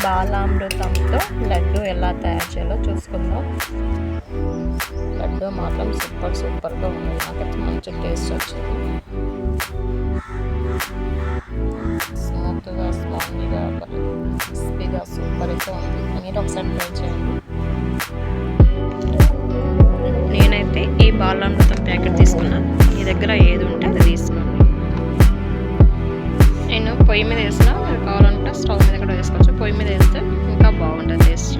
బాలామృతంతో లడ్డు ఎలా తయారు చేయాలో చూసుకుందాం. లడ్డు మాత్రం సూపర్గా ఉంది. నాకైతే మంచి టేస్ట్ వచ్చింది. స్మూత్గా, స్పాంజీగా, క్రిస్పీగా సూపర్గా ఉంది. మీరు ఒకసారి ట్రై చేయండి. నేనైతే ఈ బాలామృతం ప్యాకెట్ తీసుకున్నా. మీ దగ్గర ఏది ఉంటే అది తీసుకోండి. నేను పొయ్యి మీద వేసిన, మీరు కావాలంటే స్టవ్ మీద కూడా వేసుకోవచ్చు. పొయ్యి మీద వేస్తే ఇంకా బాగుంటుంది టేస్ట్.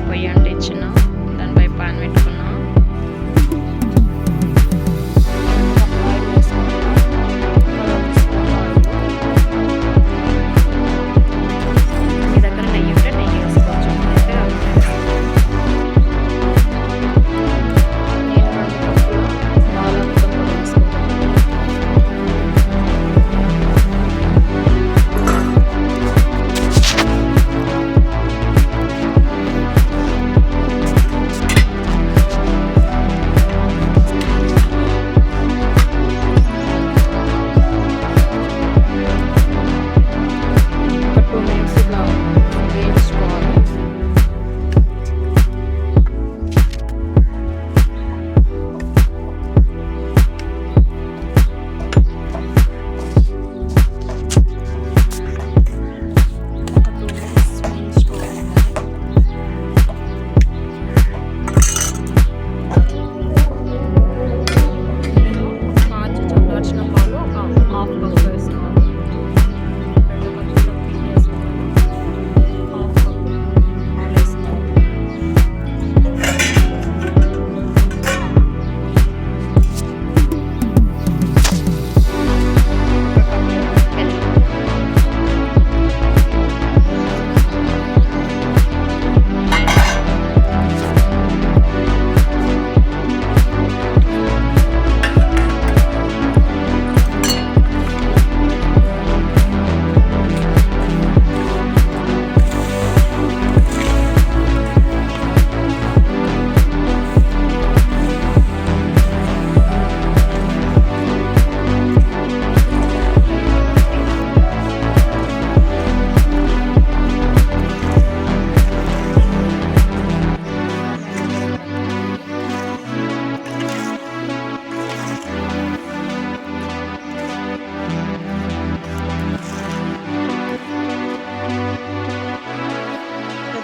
పొయ్యి అంటే ఇచ్చిన దానిపై పాన్ పెట్టుకున్నా. మీ దగ్గర నెయ్యి ఉంటే నెయ్యి వేసుకోవచ్చు. అయితే నేను 2 కప్పులు బాలామృతం పొడి వేసుకుంటాను.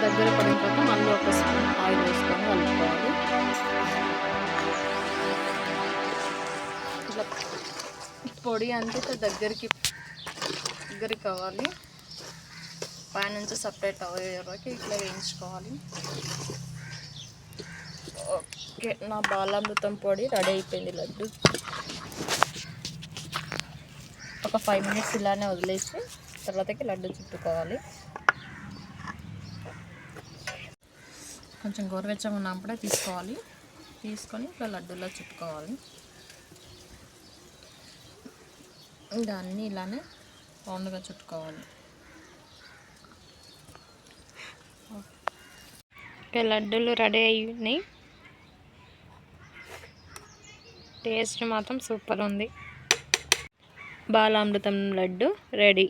దగ్గర పడిన తర్వాత మళ్ళీ 1 స్పూన్ ఆయిల్ వేసుకొని కలుపుకోవాలి. ఇట్లా పొడి అంతా దగ్గరికి కావాలి. పైన నుంచి సపరేట్ అయ్యే వరకు ఇట్లా వేయించుకోవాలి. ఓకే, నా బాలామృతం పొడి రెడీ అయిపోయింది. లడ్డు ఒక 5 మినిట్స్ ఇలానే వదిలేసి తర్వాతకి లడ్డు చుట్టుకోవాలి. కొంచెం గోరువెచ్చగా ఉన్నప్పుడే తీసుకొని ఇట్లా లడ్డూలో చుట్టుకోవాలి. దాన్ని ఇలానే రౌండ్గా చుట్టుకోవాలి. ఓకే, లడ్డూలు రెడీ అయినాయి. టేస్ట్ మాత్రం సూపర్ ఉంది. బాలామృతం లడ్డు రెడీ.